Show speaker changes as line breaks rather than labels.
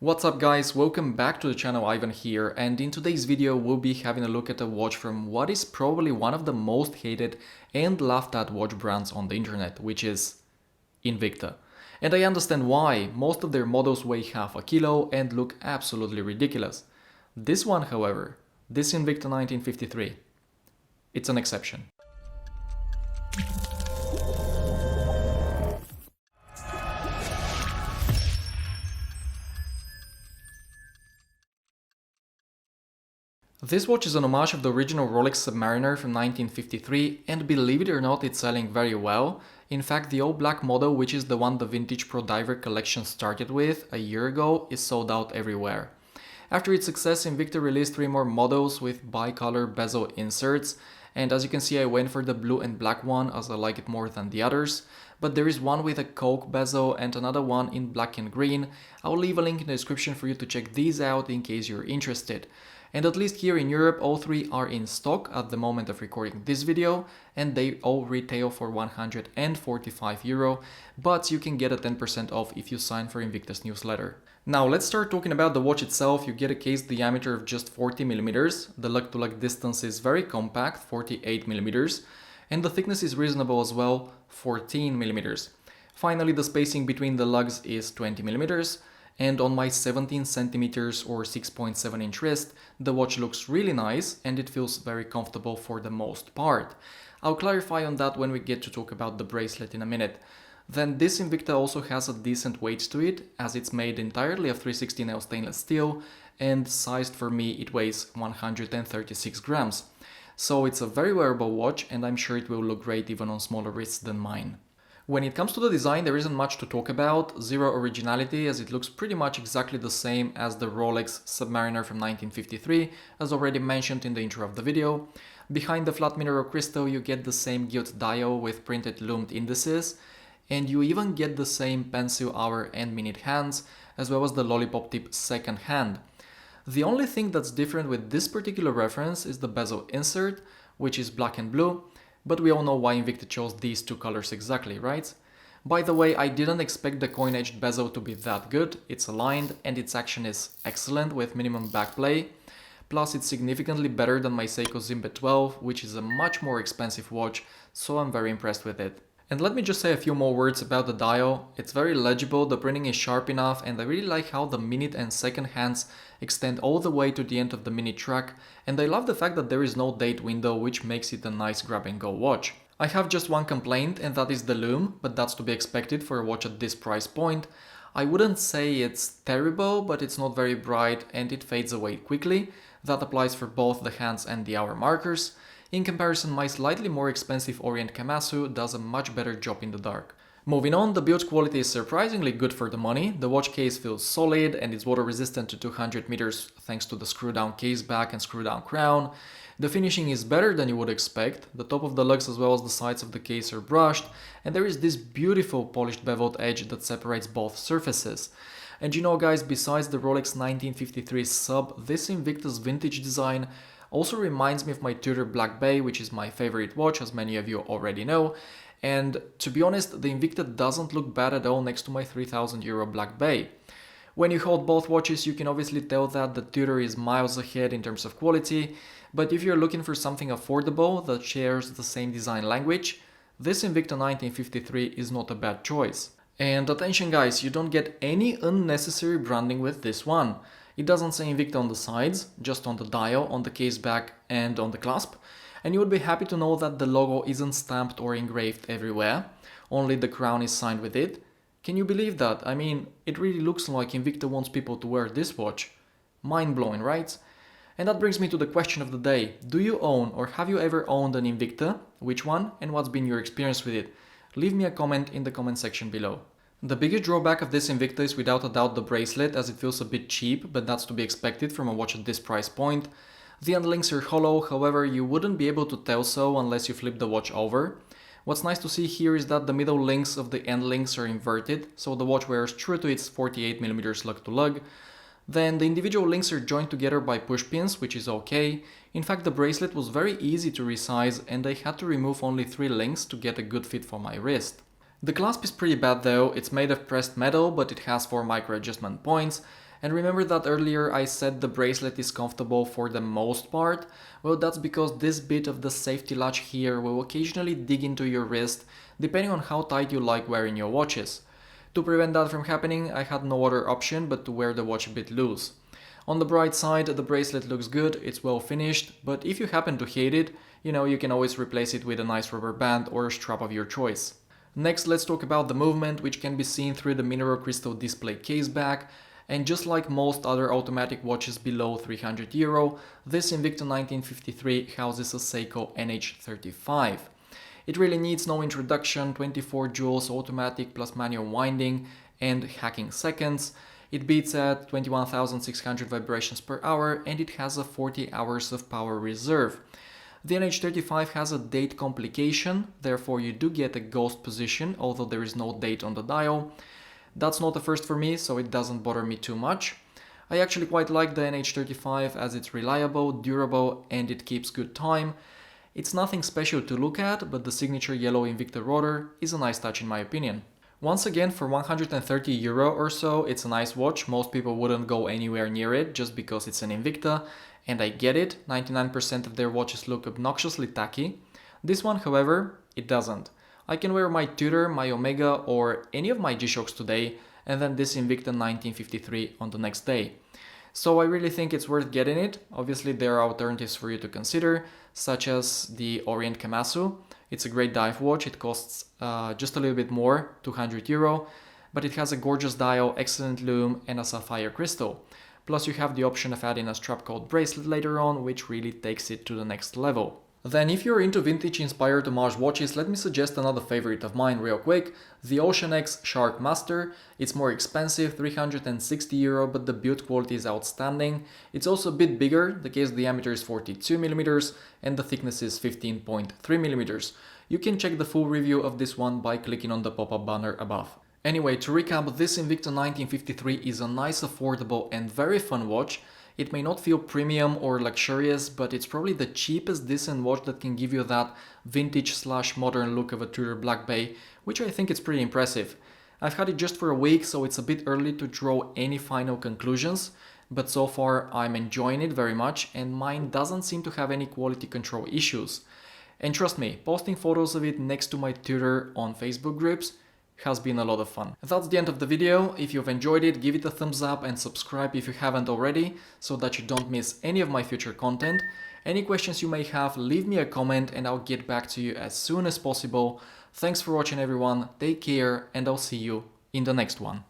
What's up guys, welcome back to the channel. Ivan here, and in today's video we'll be having a look at a watch from what is probably one of the most hated and laughed at watch brands on the internet, which is Invicta. And I understand why. Most of their models weigh half a kilo and look absolutely ridiculous. This one, however, this Invicta 1953, it's an exception. This watch is an homage of the original Rolex Submariner from 1953, and believe it or not, it's selling very well. In fact, the all-black model, which is the one the Vintage Pro Diver collection started with a year ago, is sold out everywhere. After its success, Invicta released 3 more models with bicolor bezel inserts, and as you can see I went for the blue and black one as I like it more than the others, but there is one with a coke bezel and another one in black and green. I'll leave a link in the description for you to check these out in case you're interested. And at least here in Europe, all 3 are in stock at the moment of recording this video, and they all retail for €145, but you can get a 10% off if you sign for Invicta's newsletter. Now let's start talking about the watch itself. You get a case diameter of just 40mm, the lug-to-lug distance is very compact, 48mm, and the thickness is reasonable as well, 14mm. Finally, the spacing between the lugs is 20mm. And on my 17cm or 6.7 inch wrist, the watch looks really nice and it feels very comfortable for the most part. I'll clarify on that when we get to talk about the bracelet in a minute. Then this Invicta also has a decent weight to it, as it's made entirely of 316L stainless steel, and sized for me it weighs 136 grams. So it's a very wearable watch, and I'm sure it will look great even on smaller wrists than mine. When it comes to the design, there isn't much to talk about, zero originality, as it looks pretty much exactly the same as the Rolex Submariner from 1953, as already mentioned in the intro of the video. Behind the flat mineral crystal you get the same gilt dial with printed loomed indices, and you even get the same pencil hour and minute hands, as well as the lollipop tip second hand. The only thing that's different with this particular reference is the bezel insert, which is black and blue. But we all know why Invicta chose these 2 colors exactly, right? By the way, I didn't expect the coin-edged bezel to be that good. It's aligned and its action is excellent with minimum backplay. Plus it's significantly better than my Seiko Zimbet 12, which is a much more expensive watch, so I'm very impressed with it. And let me just say a few more words about the dial. It's very legible, the printing is sharp enough, and I really like how the minute and second hands extend all the way to the end of the minute track, and I love the fact that there is no date window, which makes it a nice grab and go watch. I have just one complaint, and that is the lume, but that's to be expected for a watch at this price point. I wouldn't say it's terrible, but it's not very bright and it fades away quickly. That applies for both the hands and the hour markers. In comparison, my slightly more expensive Orient Kamasu does a much better job in the dark. Moving on, the build quality is surprisingly good for the money. The watch case feels solid and is water resistant to 200 meters thanks to the screw down case back and screw down crown. The finishing is better than you would expect. The top of the lugs as well as the sides of the case are brushed, and there is this beautiful polished beveled edge that separates both surfaces. And you know guys, besides the Rolex 1953 sub, this Invicta's vintage design also reminds me of my Tudor Black Bay, which is my favorite watch, as many of you already know. And to be honest, the Invicta doesn't look bad at all next to my €3,000 Black Bay. When you hold both watches, you can obviously tell that the Tudor is miles ahead in terms of quality, but if you're looking for something affordable that shares the same design language, this Invicta 1953 is not a bad choice. And attention guys, you don't get any unnecessary branding with this one. It doesn't say Invicta on the sides, just on the dial, on the case back and on the clasp. And you would be happy to know that the logo isn't stamped or engraved everywhere, only the crown is signed with it. Can you believe that? I mean, it really looks like Invicta wants people to wear this watch. Mind-blowing, right? And that brings me to the question of the day. Do you own or have you ever owned an Invicta? Which one? And what's been your experience with it? Leave me a comment in the comment section below. The biggest drawback of this Invicta is without a doubt the bracelet, as it feels a bit cheap, but that's to be expected from a watch at this price point. The end links are hollow, however you wouldn't be able to tell so unless you flip the watch over. What's nice to see here is that the middle links of the end links are inverted, so the watch wears true to its 48mm lug to lug. Then the individual links are joined together by push pins, which is okay. In fact, the bracelet was very easy to resize and I had to remove only 3 links to get a good fit for my wrist. The clasp is pretty bad though. It's made of pressed metal, but it has 4 micro adjustment points, And remember that earlier I said the bracelet is comfortable for the most part? Well, that's because this bit of the safety latch here will occasionally dig into your wrist, depending on how tight you like wearing your watches. To prevent that from happening, I had no other option but to wear the watch a bit loose. On the bright side, the bracelet looks good, it's well finished, but if you happen to hate it, you can always replace it with a nice rubber band or a strap of your choice. Next, let's talk about the movement, which can be seen through the mineral crystal display case back. And just like most other automatic watches below €300, this Invicta 1953 houses a Seiko NH35. It really needs no introduction, 24 joules automatic plus manual winding and hacking seconds. It beats at 21,600 vibrations per hour and it has a 40 hours of power reserve. The NH35 has a date complication, therefore you do get a ghost position, although there is no date on the dial. That's not a first for me, so it doesn't bother me too much. I actually quite like the NH35 as it's reliable, durable, and it keeps good time. It's nothing special to look at, but the signature yellow Invicta rotor is a nice touch in my opinion. Once again, for €130 or so, it's a nice watch. Most people wouldn't go anywhere near it just because it's an Invicta, and I get it, 99% of their watches look obnoxiously tacky. This one, however, it doesn't. I can wear my Tudor, my Omega, or any of my G-Shocks today, and then this Invicta 1953 on the next day. So I really think it's worth getting it. Obviously there are alternatives for you to consider, such as the Orient Kamasu. It's a great dive watch, it costs just a little bit more, €200, but it has a gorgeous dial, excellent lume, and a sapphire crystal. Plus you have the option of adding a strap called bracelet later on, which really takes it to the next level. Then if you're into vintage-inspired homage watches, let me suggest another favorite of mine real quick, the Ocean X Shark Master. It's more expensive, €360, but the build quality is outstanding. It's also a bit bigger, the case diameter is 42mm and the thickness is 15.3mm. You can check the full review of this one by clicking on the pop-up banner above. Anyway, to recap, this Invicta 1953 is a nice, affordable and very fun watch. It may not feel premium or luxurious, but it's probably the cheapest decent watch that can give you that vintage/modern look of a Tudor Black Bay, which I think is pretty impressive. I've had it just for a week, so it's a bit early to draw any final conclusions, but so far I'm enjoying it very much and mine doesn't seem to have any quality control issues. And trust me, posting photos of it next to my Tudor on Facebook groups has been a lot of fun. That's the end of the video. If you've enjoyed it, give it a thumbs up and subscribe if you haven't already, so that you don't miss any of my future content. Any questions you may have, leave me a comment and I'll get back to you as soon as possible. Thanks for watching everyone, take care and I'll see you in the next one.